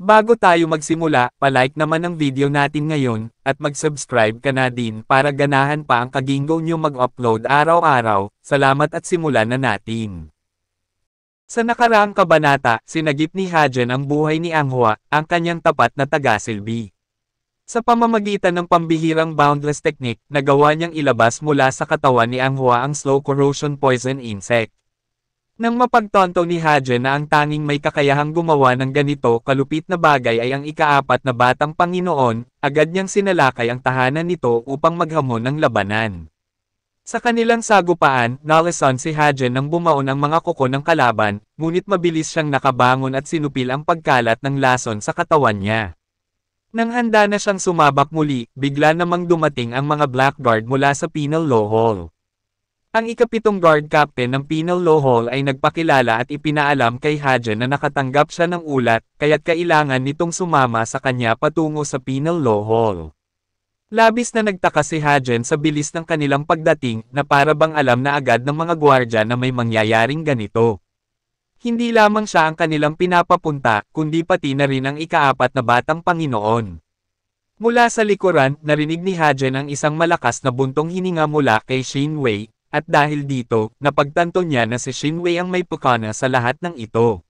Bago tayo magsimula, palike naman ang video natin ngayon, at mag-subscribe ka na din para ganahan pa ang Kaginggo nyo mag-upload araw-araw. Salamat at simulan na natin. Sa nakaraang kabanata, sinagip ni Hajen ang buhay ni Anghua, ang kanyang tapat na tagasilbi. Sa pamamagitan ng pambihirang boundless technique, nagawa niyang ilabas mula sa katawan ni Anghua ang slow corrosion poison insect. Nang mapagtonto ni Hajen na ang tanging may kakayahang gumawa ng ganito kalupit na bagay ay ang ikaapat na batang Panginoon, agad niyang sinalakay ang tahanan nito upang maghamon ng labanan. Sa kanilang sagupaan, nalason si Hajen nang bumaon ang mga kuko ng kalaban, ngunit mabilis siyang nakabangon at sinupil ang pagkalat ng lason sa katawan niya. Nang handa na siyang sumabak muli, bigla namang dumating ang mga Blackguard mula sa Penal Law Hall. Ang ikapitong guard captain ng Penal Law Hall ay nagpakilala at ipinaalam kay Hajen na nakatanggap siya ng ulat, kaya't kailangan nitong sumama sa kanya patungo sa Penal Law Hall. Labis na nagtaka si Hajen sa bilis ng kanilang pagdating na para bang alam na agad ng mga gwardya na may mangyayaring ganito. Hindi lamang siya ang kanilang pinapapunta, kundi pati na rin ang ikaapat na batang Panginoon. Mula sa likuran, narinig ni Hajen ang isang malakas na buntong hininga mula kay Xin Wei. At dahil dito, napagtanto niya na si Xin Wei ang may pukana sa lahat ng ito.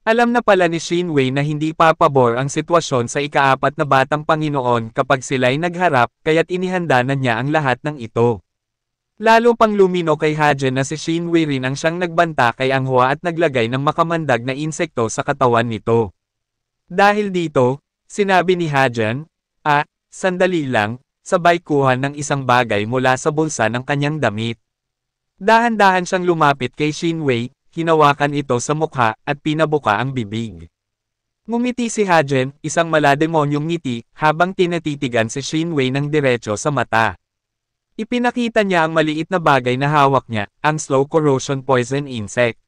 Alam na pala ni Xin Wei na hindi papabor ang sitwasyon sa ikaapat na batang Panginoon kapag sila'y nagharap, kaya't inihanda na niya ang lahat ng ito. Lalo pang lumino kay Hajen na si Xin Wei rin ang siyang nagbanta kay Anghua at naglagay ng makamandag na insekto sa katawan nito. Dahil dito, sinabi ni Hajen, sandali lang, sabay kuha ng isang bagay mula sa bulsa ng kanyang damit. Dahan-dahan siyang lumapit kay Xin Wei, hinawakan ito sa mukha, at pinabuka ang bibig. Ngumiti si Hajen, isang malademonyong ngiti, habang tinatitigan si Xin Wei ng diretso sa mata. Ipinakita niya ang maliit na bagay na hawak niya, ang slow corrosion poison insect.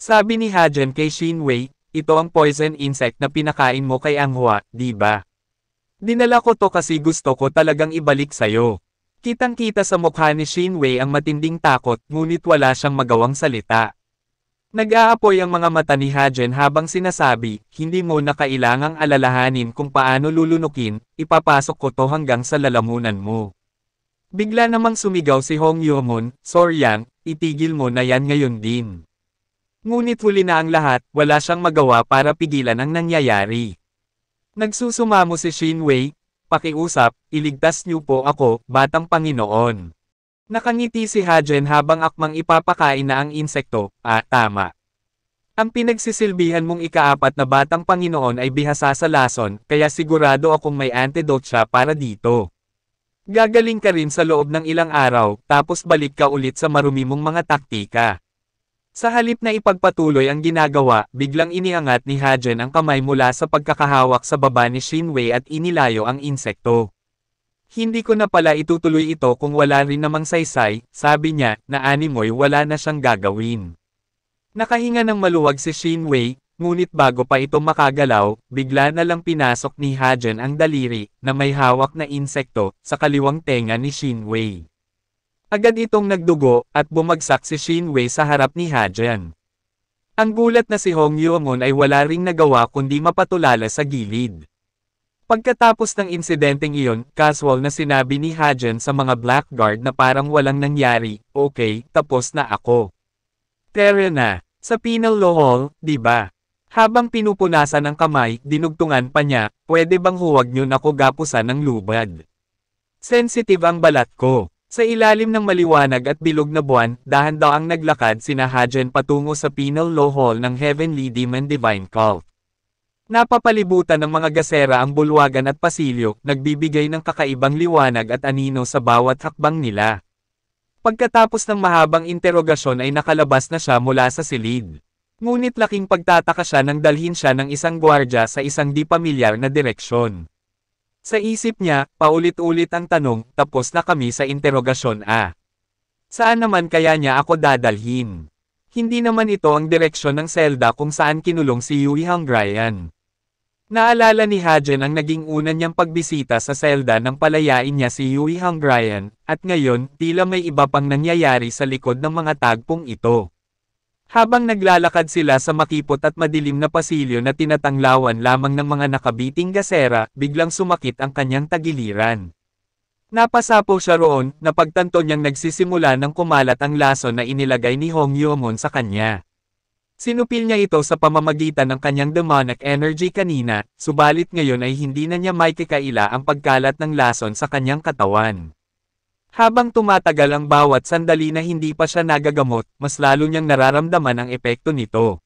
Sabi ni Hajen kay Xin Wei, ito ang poison insect na pinakain mo kay Anghua, di ba? Dinala ko to kasi gusto ko talagang ibalik sa'yo. Kitang-kita sa mukha ni Xin Wei ang matinding takot, ngunit wala siyang magawang salita. Nag-aapoy ang mga mata ni Hajen habang sinasabi, hindi mo na kailangang alalahanin kung paano lulunukin, ipapasok ko to hanggang sa lalamunan mo. Bigla namang sumigaw si Hong Yomon, Soryang, itigil mo na yan ngayon din. Ngunit huli na ang lahat, wala siyang magawa para pigilan ang nangyayari. Nagsusumamo si Xin Wei, pakiusap, iligtas niyo po ako, batang Panginoon. Nakangiti si Hajen habang akmang ipapakain na ang insekto, tama. Ang pinagsisilbihan mong ikaapat na batang Panginoon ay bihasa sa lason, kaya sigurado akong may antidote siya para dito. Gagaling ka rin sa loob ng ilang araw, tapos balik ka ulit sa marumi mong mga taktika. Sa halip na ipagpatuloy ang ginagawa, biglang iniangat ni Hajen ang kamay mula sa pagkakahawak sa baba ni Xin Wei at inilayo ang insekto. Hindi ko na pala itutuloy ito kung wala rin namang saysay, sabi niya, na animoy wala na siyang gagawin. Nakahinga ng maluwag si Xin Wei, ngunit bago pa ito makagalaw, bigla na lang pinasok ni Hajen ang daliri, na may hawak na insekto, sa kaliwang tenga ni Xin Wei. Agad itong nagdugo, at bumagsak si Xin Wei sa harap ni Hajen. Ang gulat na si Hong Yomon ay wala ring nagawa kundi mapatulala sa gilid. Pagkatapos ng insidenteng iyon, casual na sinabi ni Hajen sa mga Blackguard na parang walang nangyari, okay, tapos na ako. Tara na, sa Penal Law Hall, di ba? Habang pinupunasan ang kamay, dinugtungan pa niya, pwede bang huwag niyo nako gapusan ng lubad? Sensitive ang balat ko. Sa ilalim ng maliwanag at bilog na buwan, dahan-daang naglakad sina Hajen patungo sa Penal Law Hall ng Heavenly Demon Divine Cult. Napapalibutan ng mga gasera ang bulwagan at pasilyo, nagbibigay ng kakaibang liwanag at anino sa bawat hakbang nila. Pagkatapos ng mahabang interogasyon ay nakalabas na siya mula sa silid. Ngunit laking pagtataka siya nang dalhin siya ng isang gwardya sa isang di pamilyar na direksyon. Sa isip niya, paulit-ulit ang tanong, tapos na kami sa interogasyon Saan naman kaya niya ako dadalhin? Hindi naman ito ang direksyon ng selda kung saan kinulong si Yui Hongrian. Naalala ni Hajen ang naging una niyang pagbisita sa selda nang palayain niya si Yui Hongrian, at ngayon, tila may iba pang nangyayari sa likod ng mga tagpong ito. Habang naglalakad sila sa makipot at madilim na pasilyo na tinatanglawan lamang ng mga nakabiting gasera, biglang sumakit ang kanyang tagiliran. Napasapaw siya roon, napagtanto niyang nagsisimula ng kumalat ang lason na inilagay ni Hong Yomon sa kanya. Sinupil niya ito sa pamamagitan ng kanyang demonic energy kanina, subalit ngayon ay hindi na niya maikikaila ang pagkalat ng lason sa kanyang katawan. Habang tumatagal ang bawat sandali na hindi pa siya nagagamot, mas lalo niyang nararamdaman ang epekto nito.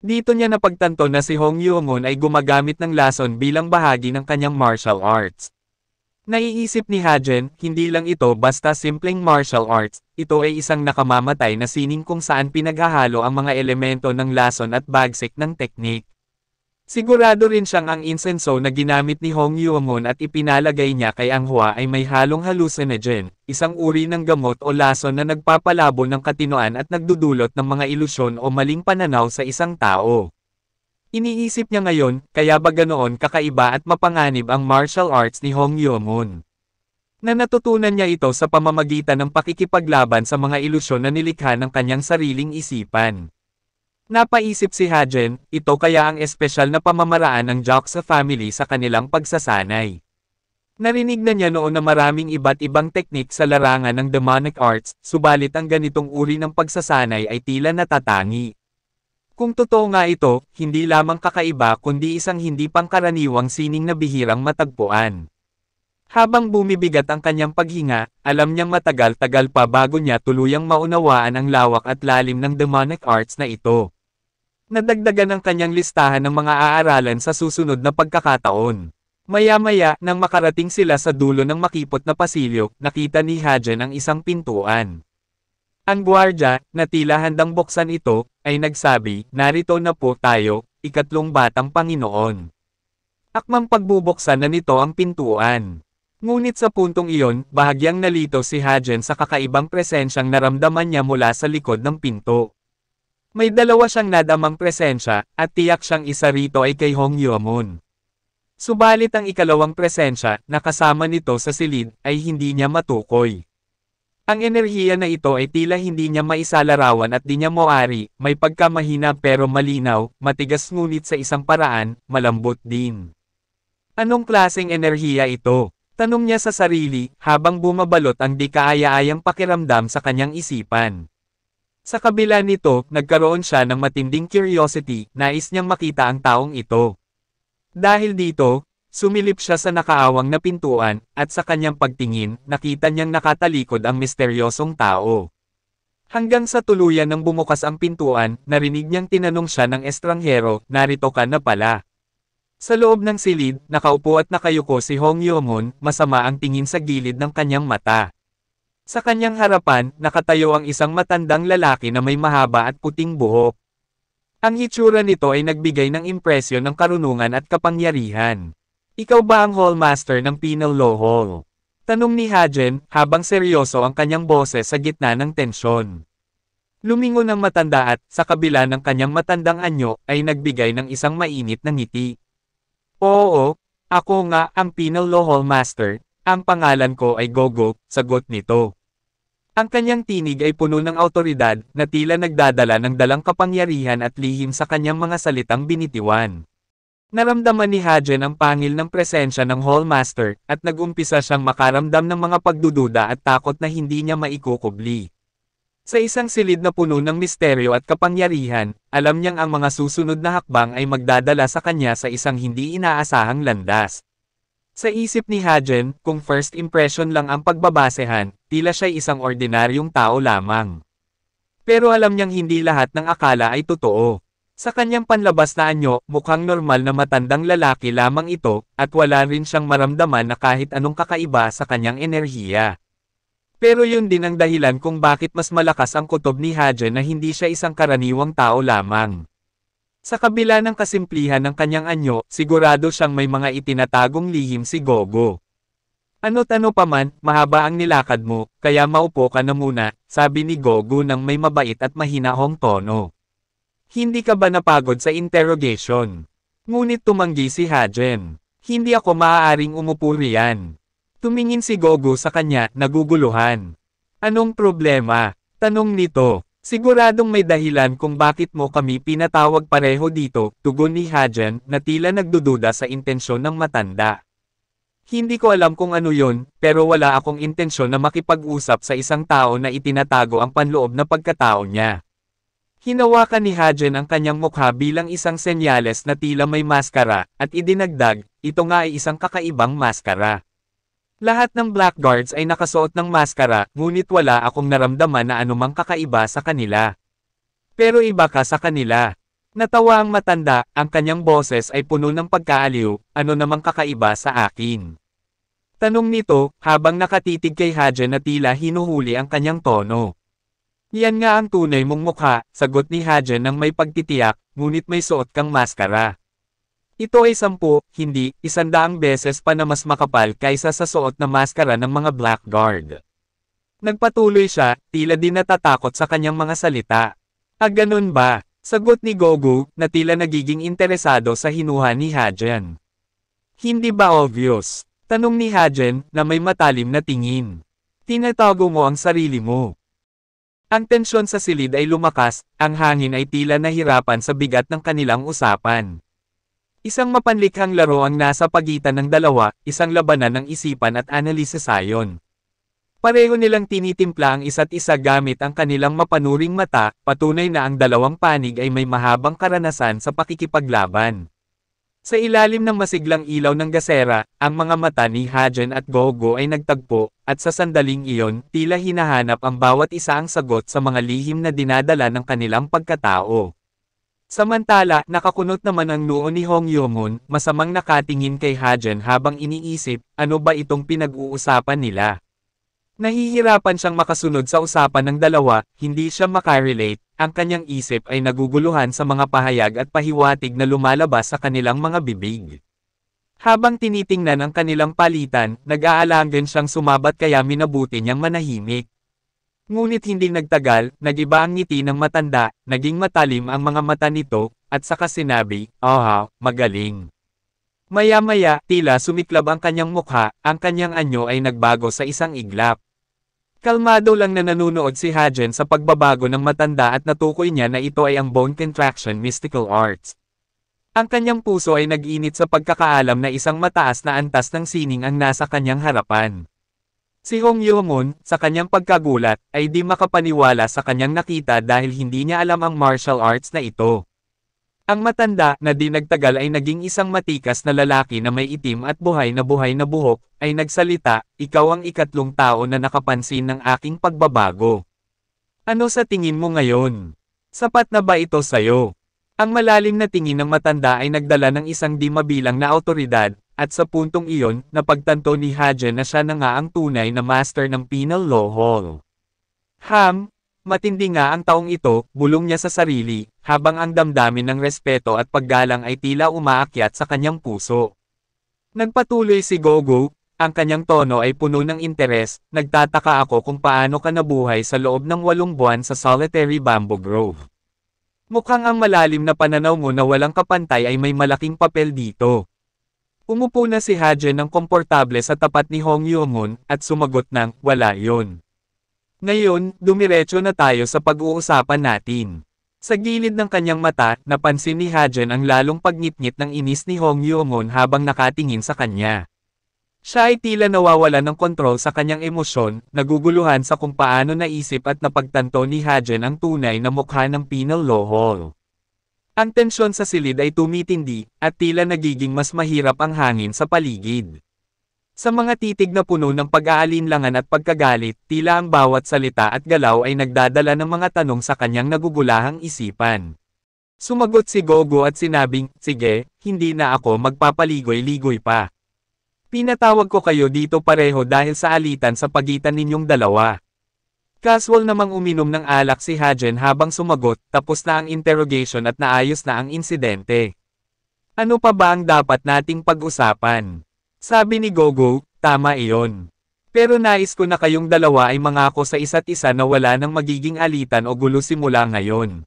Dito niya napagtanto na si Hong Yomon ay gumagamit ng lason bilang bahagi ng kanyang martial arts. Naiisip ni Hajen, hindi lang ito basta simpleng martial arts, ito ay isang nakamamatay na sining kung saan pinaghahalo ang mga elemento ng lason at bagsik ng teknik. Sigurado rin siyang ang insenso na ginamit ni Hong Yomon at ipinalagay niya kay Ang Hua ay may halong hallucinogen, isang uri ng gamot o lason na nagpapalabo ng katinoan at nagdudulot ng mga ilusyon o maling pananaw sa isang tao. Iniisip niya ngayon, kaya ba ganoon kakaiba at mapanganib ang martial arts ni Hong Yomon? Na natutunan niya ito sa pamamagitan ng pakikipaglaban sa mga ilusyon na nilikha ng kanyang sariling isipan. Napaisip si Hajen, ito kaya ang espesyal na pamamaraan ng Joksa family sa kanilang pagsasanay. Narinig na niya noon na maraming iba't ibang teknik sa larangan ng demonic arts, subalit ang ganitong uri ng pagsasanay ay tila natatangi. Kung totoo nga ito, hindi lamang kakaiba kundi isang hindi pangkaraniwang sining na bihirang matagpuan. Habang bumibigat ang kanyang paghinga, alam niyang matagal-tagal pa bago niya tuluyang maunawaan ang lawak at lalim ng demonic arts na ito. Nadagdagan ang kanyang listahan ng mga aaralan sa susunod na pagkakataon. Maya-maya, nang makarating sila sa dulo ng makipot na pasilyo, nakita ni Hajen ang isang pintuan. Ang gwardya, na tila handang buksan ito, ay nagsabi, narito na po tayo, ikatlong batang Panginoon. Akmang pagbubuksan na nito ang pintuan. Ngunit sa puntong iyon, bahagyang nalito si Hajen sa kakaibang presensyang naramdaman niya mula sa likod ng pinto. May dalawa siyang nadamang presensya, at tiyak siyang isa rito ay kay Hong Yomon. Subalit ang ikalawang presensya, na kasama nito sa silid, ay hindi niya matukoy. Ang enerhiya na ito ay tila hindi niya maisalarawan at di niya moari, may pagkamahina pero malinaw, matigas ngunit sa isang paraan, malambot din. Anong klaseng enerhiya ito? Tanong niya sa sarili, habang bumabalot ang di kaaya-ayang pakiramdam sa kanyang isipan. Sa kabila nito, nagkaroon siya ng matinding curiosity, nais niyang makita ang taong ito. Dahil dito, sumilip siya sa nakaawang na pintuan, at sa kanyang pagtingin, nakita niyang nakatalikod ang misteryosong tao. Hanggang sa tuluyan ng bumukas ang pintuan, narinig niyang tinanong siya ng estranghero, narito ka na pala. Sa loob ng silid, nakaupo at nakayuko si Hong Yomon, masama ang tingin sa gilid ng kanyang mata. Sa kanyang harapan, nakatayo ang isang matandang lalaki na may mahaba at puting buhok. Ang hitsura nito ay nagbigay ng impresyon ng karunungan at kapangyarihan. Ikaw ba ang Hallmaster ng Penal Law Hall? Tanong ni Hajen, habang seryoso ang kanyang boses sa gitna ng tensyon. Lumingon ang matanda at, sa kabila ng kanyang matandang anyo, ay nagbigay ng isang mainit na ngiti. Oo, ako nga ang Penal Law Hall Master, ang pangalan ko ay Gogo, sagot nito. Ang kanyang tinig ay puno ng awtoridad, na tila nagdadala ng dalang kapangyarihan at lihim sa kanyang mga salitang binitiwan. Naramdaman ni Hajen ang pangil ng presensya ng Hallmaster, at nag-umpisa siyang makaramdam ng mga pagdududa at takot na hindi niya maikukubli. Sa isang silid na puno ng misteryo at kapangyarihan, alam niyang ang mga susunod na hakbang ay magdadala sa kanya sa isang hindi inaasahang landas. Sa isip ni Hajen, kung first impression lang ang pagbabasehan, tila siya'y isang ordinaryong tao lamang. Pero alam niyang hindi lahat ng akala ay totoo. Sa kanyang panlabas na anyo, mukhang normal na matandang lalaki lamang ito, at wala rin siyang maramdaman na kahit anong kakaiba sa kanyang enerhiya. Pero yun din ang dahilan kung bakit mas malakas ang kutob ni Hajen na hindi siya isang karaniwang tao lamang. Sa kabila ng kasimplihan ng kanyang anyo, sigurado siyang may mga itinatagong lihim si Gogo. Ano't ano pa man, mahaba ang nilakad mo, kaya maupo ka na muna, sabi ni Gogo nang may mabait at mahinahong tono. Hindi ka ba napagod sa interrogation? Ngunit tumanggi si Hajen. Hindi ako maaaring umupo riyan. Tumingin si Gogo sa kanya, naguguluhan. Anong problema? Tanong nito. Siguradong may dahilan kung bakit mo kami pinatawag pareho dito, tugon ni Hajan, na tila nagdududa sa intensyon ng matanda. Hindi ko alam kung ano yon, pero wala akong intensyon na makipag-usap sa isang tao na itinatago ang panloob na pagkatao niya. Hinawakan ni Hajan ang kanyang mukha bilang isang senyales na tila may maskara, at idinagdag, ito nga ay isang kakaibang maskara. Lahat ng blackguards ay nakasuot ng maskara, ngunit wala akong naramdaman na anumang kakaiba sa kanila. Pero iba ka sa kanila. Natawa ang matanda, ang kanyang boses ay puno ng pagkaaliw, ano namang kakaiba sa akin. Tanong nito, habang nakatitig kay Hajan na tila hinuhuli ang kanyang tono. Yan nga ang tunay mong mukha, sagot ni Hajan nang may pagtitiyak, ngunit may suot kang maskara. Ito ay 10, hindi, 100 beses pa na mas makapal kaysa sa suot na maskara ng mga blackguard. Nagpatuloy siya, tila din natatakot sa kanyang mga salita. Ganun ba? Sagot ni Gogo, na tila nagiging interesado sa hinuha ni Hajan. Hindi ba obvious? Tanong ni Hajan, na may matalim na tingin. Tinatago mo ang sarili mo. Ang tensyon sa silid ay lumakas, ang hangin ay tila nahirapan sa bigat ng kanilang usapan. Isang mapanlikhang laro ang nasa pagitan ng dalawa, isang labanan ng isipan at analisis ayon. Pareho nilang tinitimpla ang isa't isa gamit ang kanilang mapanuring mata, patunay na ang dalawang panig ay may mahabang karanasan sa pakikipaglaban. Sa ilalim ng masiglang ilaw ng gasera, ang mga mata ni Hajan at Gogo ay nagtagpo, at sa sandaling iyon, tila hinahanap ang bawat isa ang sagot sa mga lihim na dinadala ng kanilang pagkatao. Samantala, nakakunot naman ang noo ni Hong Yong-hun, masamang nakatingin kay Hajan habang iniisip, ano ba itong pinag-uusapan nila? Nahihirapan siyang makasunod sa usapan ng dalawa, hindi siya makarelate, ang kanyang isip ay naguguluhan sa mga pahayag at pahiwatig na lumalabas sa kanilang mga bibig. Habang tinitingnan ang kanilang palitan, nag-aalangan siyang sumabat kaya minabuti niyang manahimik. Ngunit hindi nagtagal, nagiba ang ngiti ng matanda, naging matalim ang mga mata nito, at saka sinabi, magaling. Maya-maya, tila sumiklab ang kanyang mukha, ang kanyang anyo ay nagbago sa isang iglap. Kalmado lang na nanunood si Hajan sa pagbabago ng matanda at natukoy niya na ito ay ang bone contraction mystical arts. Ang kanyang puso ay nag-init sa pagkakaalam na isang mataas na antas ng sining ang nasa kanyang harapan. Si Hong Yong-hun, sa kanyang pagkagulat, ay di makapaniwala sa kanyang nakita dahil hindi niya alam ang martial arts na ito. Ang matanda, na di nagtagal ay naging isang matikas na lalaki na may itim at buhay na buhok, ay nagsalita, ikaw ang ikatlong tao na nakapansin ng aking pagbabago. Ano sa tingin mo ngayon? Sapat na ba ito sayo? Ang malalim na tingin ng matanda ay nagdala ng isang di mabilang na awtoridad, at sa puntong iyon, napagtanto ni Hajan na siya na nga ang tunay na master ng Penal Law Hall. Matindi nga ang taong ito, bulong niya sa sarili, habang ang damdamin ng respeto at paggalang ay tila umaakyat sa kanyang puso. Nagpatuloy si Gogo, ang kanyang tono ay puno ng interes, nagtataka ako kung paano ka nabuhay sa loob ng 8 buwan sa solitary bamboo grove. Mukhang ang malalim na pananaw mo na walang kapantay ay may malaking papel dito. Umupo na si Hajan ng komportable sa tapat ni Hong Yong-hun, at sumagot ng, wala yon. Ngayon, dumiretso na tayo sa pag-uusapan natin. Sa gilid ng kanyang mata, napansin ni Hajan ang lalong pagngit-ngit ng inis ni Hong Yong-hun habang nakatingin sa kanya. Siya ay tila nawawala ng kontrol sa kanyang emosyon, naguguluhan sa kung paano naisip at napagtanto ni Hajan ang tunay na mukha ng Penal Law Hall. Ang tensyon sa silid ay tumitindi, at tila nagiging mas mahirap ang hangin sa paligid. Sa mga titig na puno ng pag-aalinlangan at pagkagalit, tila ang bawat salita at galaw ay nagdadala ng mga tanong sa kanyang nagugulahang isipan. Sumagot si Gogo at sinabing, sige, hindi na ako magpapaligoy-ligoy pa. Pinatawag ko kayo dito pareho dahil sa alitan sa pagitan ninyong dalawa. Casual namang uminom ng alak si Hajan habang sumagot, tapos na ang interrogation at naayos na ang insidente. Ano pa ba ang dapat nating pag-usapan? Sabi ni Gogo, tama iyon. Pero nais ko na kayong dalawa ay mangako sa isa't isa na wala nang magiging alitan o gulo simula ngayon.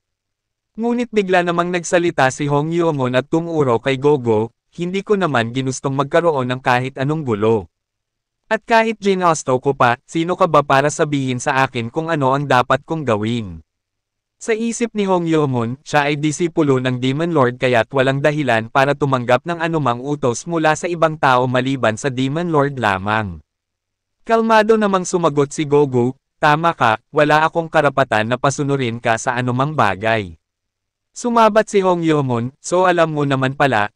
Ngunit bigla namang nagsalita si Hong Yong-hun at tumuro kay Gogo, hindi ko naman ginustong magkaroon ng kahit anong gulo. At kahit ginusto ko pa, sino ka ba para sabihin sa akin kung ano ang dapat kong gawin? Sa isip ni Hong Yeo-moon, siya ay disipulo ng Demon Lord kaya't walang dahilan para tumanggap ng anumang utos mula sa ibang tao maliban sa Demon Lord lamang. Kalmado namang sumagot si Gogo, tama ka, wala akong karapatan na pasunurin ka sa anumang bagay. Sumabat si Hong Yeo-moon, so alam mo naman pala,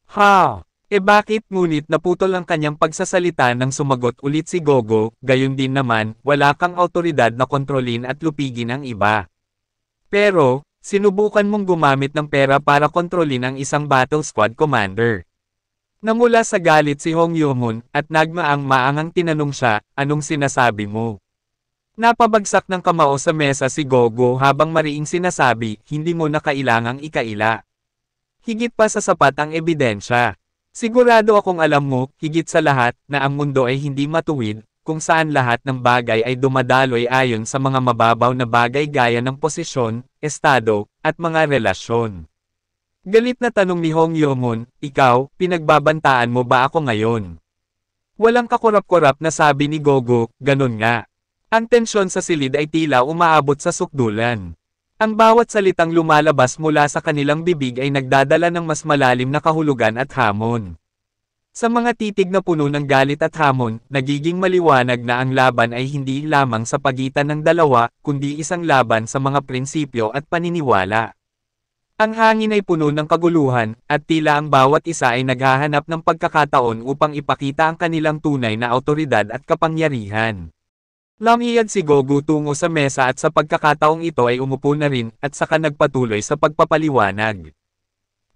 Ha! Bakit ngunit naputol ang kanyang pagsasalita nang sumagot ulit si Gogo, gayon din naman, wala kang awtoridad na kontrolin at lupigin ang iba. Pero, sinubukan mong gumamit ng pera para kontrolin ang isang battle squad commander. Namula sa galit si Hong Yeo-moon, at nagmaang-maangang tinanong siya, anong sinasabi mo? Napabagsak ng kamao sa mesa si Gogo habang mariing sinasabi, hindi mo na kailangang ikaila. Higit pa sa sapat ang ebidensya. Sigurado akong alam mo, higit sa lahat, na ang mundo ay hindi matuwid, kung saan lahat ng bagay ay dumadaloy ayon sa mga mababaw na bagay gaya ng posisyon, estado, at mga relasyon. Galit na tanong ni Hong Yeo-moon, ikaw, pinagbabantaan mo ba ako ngayon? Walang kakurap-kurap na sabi ni Gogo, ganun nga. Ang tensyon sa silid ay tila umaabot sa sukdulan. Ang bawat salitang lumalabas mula sa kanilang bibig ay nagdadala ng mas malalim na kahulugan at hamon. Sa mga titig na puno ng galit at hamon, nagiging maliwanag na ang laban ay hindi lamang sa pagitan ng dalawa, kundi isang laban sa mga prinsipyo at paniniwala. Ang hangin ay puno ng kaguluhan, at tila ang bawat isa ay naghahanap ng pagkakataon upang ipakita ang kanilang tunay na awtoridad at kapangyarihan. Lumiyad si Gogo tungo sa mesa at sa pagkakataong ito ay umupo na rin, at saka nagpatuloy sa pagpapaliwanag.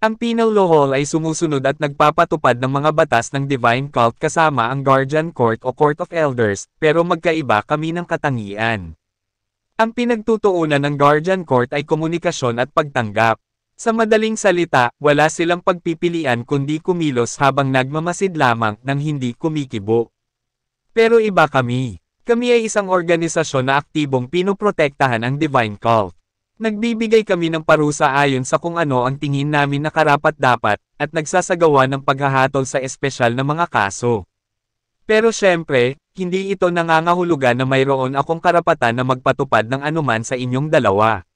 Ang Penal Law Hall ay sumusunod at nagpapatupad ng mga batas ng Divine Cult kasama ang Guardian Court o Court of Elders, pero magkaiba kami ng katangian. Ang pinagtutuunan ng Guardian Court ay komunikasyon at pagtanggap. Sa madaling salita, wala silang pagpipilian kundi kumilos habang nagmamasid lamang nang hindi kumikibo. Pero iba kami. Kami ay isang organisasyon na aktibong pinoprotektahan ang Divine Cult. Nagbibigay kami ng parusa ayon sa kung ano ang tingin namin na karapat-dapat, at nagsasagawa ng paghahatol sa espesyal na mga kaso. Pero syempre, hindi ito nangangahulugan na mayroon akong karapatan na magpatupad ng anuman sa inyong dalawa.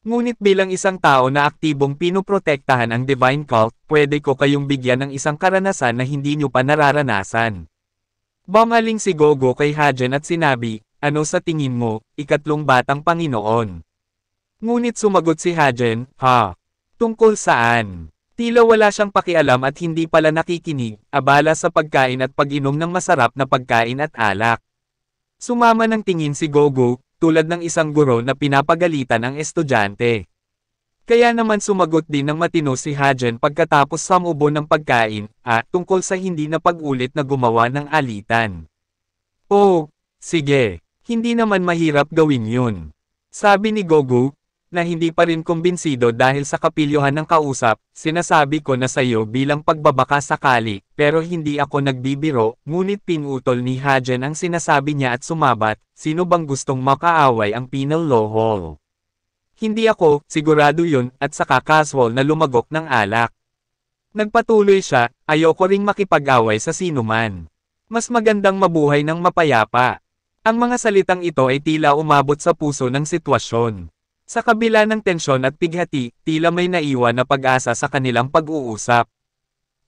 Ngunit bilang isang tao na aktibong pinoprotektahan ang Divine Cult, pwede ko kayong bigyan ng isang karanasan na hindi nyo pa nararanasan. Bumaling si Gogo kay Hajen at sinabi, ano sa tingin mo, ikatlong batang Panginoon? Ngunit sumagot si Hajen, tungkol saan? Tila wala siyang pakialam at hindi pala nakikinig, abala sa pagkain at pag-inom ng masarap na pagkain at alak. Sumama ng tingin si Gogo, tulad ng isang guro na pinapagalitan ang estudyante. Kaya naman sumagot din ng matino si Hajen pagkatapos samubo ng pagkain, tungkol sa hindi na pag-ulit na gumawa ng alitan. Oh, sige, hindi naman mahirap gawin yun. Sabi ni Gogo, na hindi pa rin kumbinsido dahil sa kapilyohan ng kausap, sinasabi ko na sayo bilang pagbabaka sakali, pero hindi ako nagbibiro, ngunit pinutol ni Hajen ang sinasabi niya at sumabat, sino bang gustong makaaway ang Penal Law Hall? Hindi ako, sigurado yun, at saka casual na lumagok ng alak. Nagpatuloy siya, ayoko ring makipag-away sa sinuman. Mas magandang mabuhay ng mapayapa. Ang mga salitang ito ay tila umabot sa puso ng sitwasyon. Sa kabila ng tensyon at pighati, tila may naiwan na pag-asa sa kanilang pag-uusap.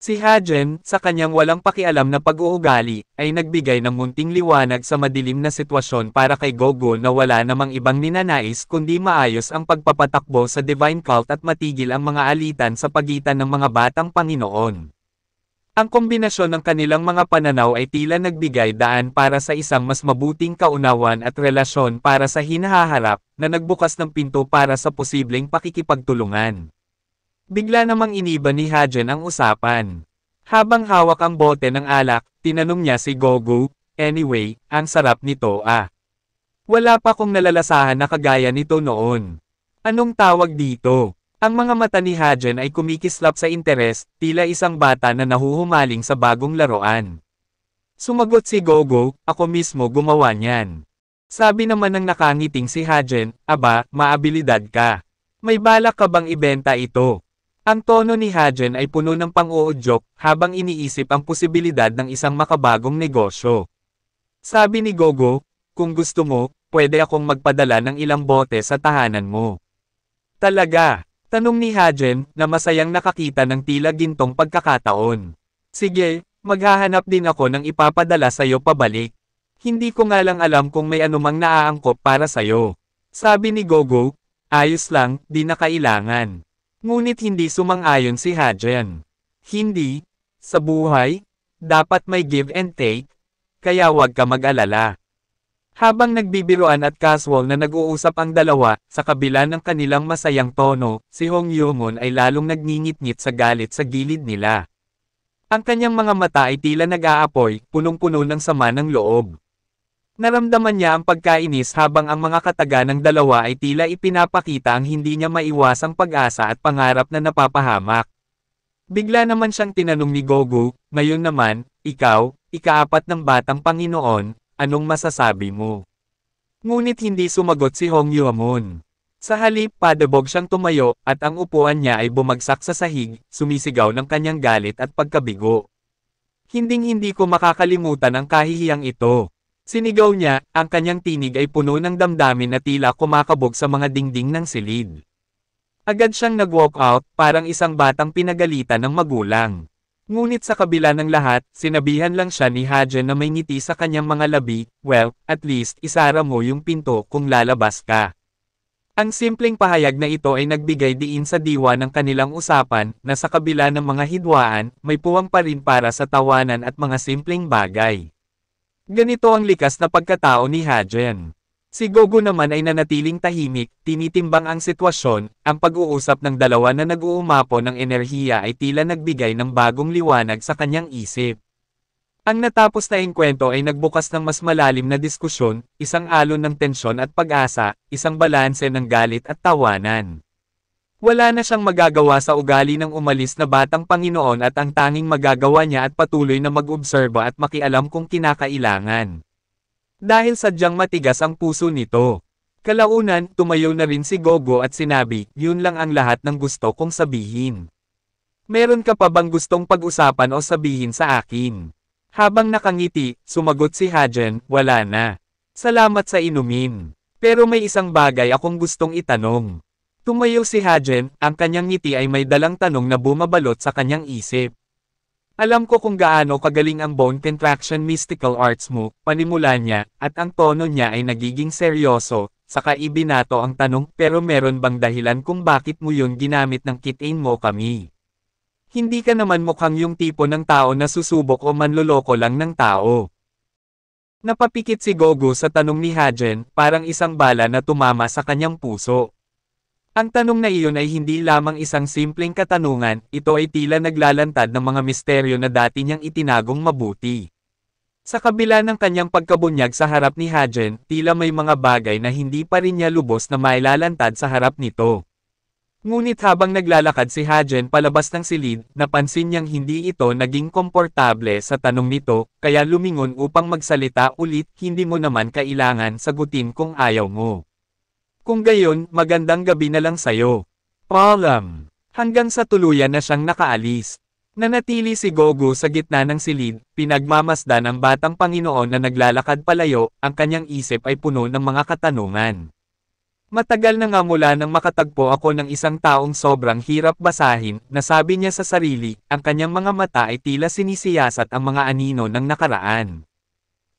Si Hajen, sa kanyang walang pakialam na pag-uugali, ay nagbigay ng munting liwanag sa madilim na sitwasyon para kay Gogo na wala namang ibang ninanais kundi maayos ang pagpapatakbo sa Divine Cult at matigil ang mga alitan sa pagitan ng mga batang Panginoon. Ang kombinasyon ng kanilang mga pananaw ay tila nagbigay daan para sa isang mas mabuting kaunawan at relasyon para sa hinaharap, na nagbukas ng pinto para sa posibleng pakikipagtulungan. Bigla namang iniba ni Hajen ang usapan. Habang hawak ang bote ng alak, tinanong niya si Gogo, anyway, ang sarap nito Wala pa kong nalalasahan na kagaya nito noon. Anong tawag dito? Ang mga mata ni Hajen ay kumikislap sa interes, tila isang bata na nahuhumaling sa bagong laruan. Sumagot si Gogo, ako mismo gumawa niyan. Sabi naman ng nakangiting si Hajen, aba, maabilidad ka. May balak ka bang ibenta ito? Ang tono ni Hajen ay puno ng pang-uudyok, habang iniisip ang posibilidad ng isang makabagong negosyo. Sabi ni Gogo, kung gusto mo, pwede akong magpadala ng ilang bote sa tahanan mo. Talaga? Tanong ni Hajen, na masayang nakakita ng tila gintong pagkakataon. Sige, maghahanap din ako ng ipapadala sa'yo pabalik. Hindi ko nga lang alam kung may anumang naaangkop para sa'yo. Sabi ni Gogo, ayos lang, di na kailangan. Ngunit hindi sumang-ayon si Hajen. Hindi, sa buhay, dapat may give and take, kaya wag ka mag-alala. Habang nagbibiruan at casual na nag-uusap ang dalawa, sa kabila ng kanilang masayang tono, si Hong Yumon ay lalong nagngingit-ngit sa galit sa gilid nila. Ang kanyang mga mata ay tila nag-aapoy, punong-puno ng sama ng loob. Naramdaman niya ang pagkainis habang ang mga kataga ng dalawa ay tila ipinapakita ang hindi niya maiwasang pag-asa at pangarap na napapahamak. Bigla naman siyang tinanong ni Gogo, ngayon naman, ikaw, ikaapat ng batang Panginoon, anong masasabi mo? Ngunit hindi sumagot si Hong Yumon. Sa halip, padabog siyang tumayo, at ang upuan niya ay bumagsak sa sahig, sumisigaw ng kanyang galit at pagkabigo. Hinding-hindi ko makakalimutan ang kahihiyang ito. Sinigaw niya, ang kanyang tinig ay puno ng damdamin na tila kumakabog sa mga dingding ng silid. Agad siyang nag-walk out, parang isang batang pinagalitan ng magulang. Ngunit sa kabila ng lahat, sinabihan lang siya ni Hajen na may ngiti sa kanyang mga labi, well, at least isara mo yung pinto kung lalabas ka. Ang simpleng pahayag na ito ay nagbigay diin sa diwa ng kanilang usapan, na sa kabila ng mga hidwaan, may puwang pa rin para sa tawanan at mga simpleng bagay. Ganito ang likas na pagkatao ni Hajen. Si Gogo naman ay nanatiling tahimik, tinitimbang ang sitwasyon, ang pag-uusap ng dalawa na nag-uumapo ng enerhiya ay tila nagbigay ng bagong liwanag sa kanyang isip. Ang natapos na engkwento ay nagbukas ng mas malalim na diskusyon, isang alon ng tensyon at pag-asa, isang balanse ng galit at tawanan. Wala na siyang magagawa sa ugali ng umalis na batang Panginoon at ang tanging magagawa niya at patuloy na mag-obserba at makialam kung kinakailangan. Dahil sadyang matigas ang puso nito. Kalaunan, tumayo na rin si Gogo at sinabi, yun lang ang lahat ng gusto kong sabihin. Meron ka pa bang gustong pag-usapan o sabihin sa akin? Habang nakangiti, sumagot si Hajen, wala na. Salamat sa inumin. Pero may isang bagay akong gustong itanong. Tumayo si Hajen, ang kanyang ngiti ay may dalang tanong na bumabalot sa kanyang isip. Alam ko kung gaano kagaling ang bone contraction mystical arts mo, panimula niya, at ang tono niya ay nagiging seryoso, saka ibinato ang tanong, pero meron bang dahilan kung bakit mo yun ginamit ng kitain mo kami? Hindi ka naman mukhang yung tipo ng tao na susubok o manloloko lang ng tao. Napapikit si Gogo sa tanong ni Hajen, parang isang bala na tumama sa kanyang puso. Ang tanong na iyon ay hindi lamang isang simpleng katanungan, ito ay tila naglalantad ng mga misteryo na dati niyang itinagong mabuti. Sa kabila ng kanyang pagkabunyag sa harap ni Hajen, tila may mga bagay na hindi pa rin niya lubos na mailalantad sa harap nito. Ngunit habang naglalakad si Hajen palabas ng silid, napansin niyang hindi ito naging komportable sa tanong nito, kaya lumingon upang magsalita ulit, hindi mo naman kailangan sagutin kung ayaw mo. Kung gayon, magandang gabi na lang sayo. Paalam. Hanggang sa tuluyan na siyang nakaalis. Nanatili si Gogo sa gitna ng silid, pinagmamasdan ang batang Panginoon na naglalakad palayo, ang kanyang isip ay puno ng mga katanungan. Matagal na nga mula nang makatagpo ako ng isang taong sobrang hirap basahin, nasabi niya sa sarili, ang kanyang mga mata ay tila sinisiyasat ang mga anino ng nakaraan.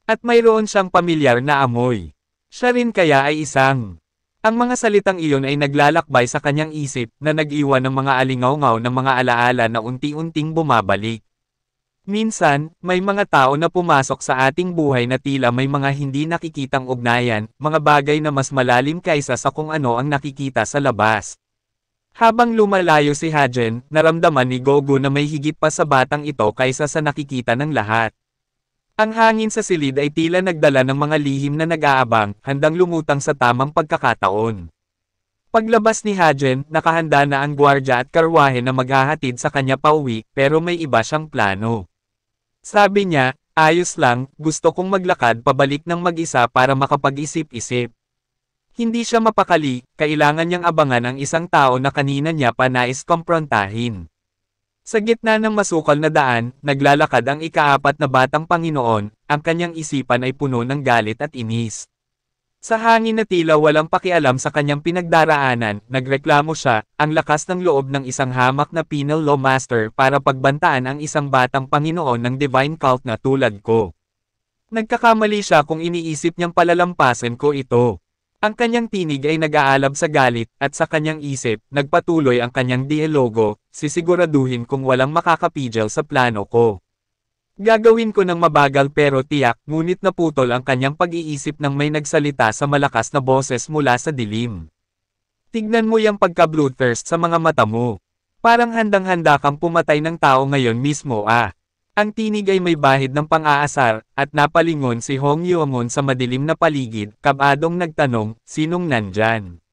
At mayroon siyang pamilyar na amoy. Siya rin kaya ay isang. Ang mga salitang iyon ay naglalakbay sa kanyang isip, na nag-iwan ng mga alingaw-ngaw ng mga alaala na unti-unting bumabalik. Minsan, may mga tao na pumasok sa ating buhay na tila may mga hindi nakikitang ugnayan, mga bagay na mas malalim kaysa sa kung ano ang nakikita sa labas. Habang lumalayo si Hajen, naramdaman ni Gogo na may higit pa sa batang ito kaysa sa nakikita ng lahat. Ang hangin sa silid ay tila nagdala ng mga lihim na nag-aabang, handang lumutang sa tamang pagkakataon. Paglabas ni Hajen, nakahanda na ang gwardya at karwahe na maghahatid sa kanya pauwi, pero may iba siyang plano. Sabi niya, ayos lang, gusto kong maglakad pabalik ng mag-isa para makapag-isip-isip. Hindi siya mapakali, kailangan niyang abangan ang isang tao na kanina niya pa nais komprontahin. Sa gitna ng masukal na daan, naglalakad ang ikaapat na batang Panginoon, ang kanyang isipan ay puno ng galit at inis. Sa hangin na tila walang pakialam sa kanyang pinagdaraanan, nagreklamo siya, ang lakas ng loob ng isang hamak na penal law master para pagbantaan ang isang batang Panginoon ng divine cult na tulad ko. Nagkakamali siya kung iniisip niyang palalampasin ko ito. Ang kanyang tinig ay nag-aalab sa galit, at sa kanyang isip, nagpatuloy ang kanyang dialogo, sisiguraduhin kung walang makakapigil sa plano ko. Gagawin ko ng mabagal pero tiyak, ngunit naputol ang kanyang pag-iisip nang may nagsalita sa malakas na boses mula sa dilim. Tignan mo yung pagka-bloodthirst sa mga mata mo. Parang handang-handa kang pumatay ng tao ngayon mismo Ang tinig ay may bahid ng pang-aasar, at napalingon si Hong Yuamon sa madilim na paligid, kabadong nagtanong, sinong nandyan?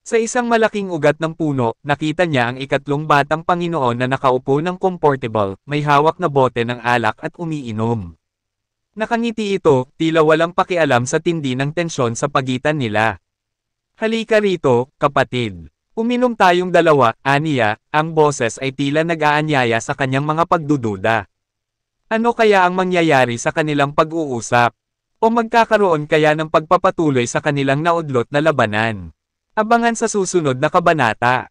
Sa isang malaking ugat ng puno, nakita niya ang ikatlong batang Panginoon na nakaupo ng comfortable, may hawak na bote ng alak at umiinom. Nakangiti ito, tila walang pakialam sa tindi ng tensyon sa pagitan nila. Halika rito, kapatid. Uminom tayong dalawa, aniya, ang boses ay tila nag-aanyaya sa kanyang mga pagdududa. Ano kaya ang mangyayari sa kanilang pag-uusap? O magkakaroon kaya ng pagpapatuloy sa kanilang naudlot na labanan? Abangan sa susunod na kabanata.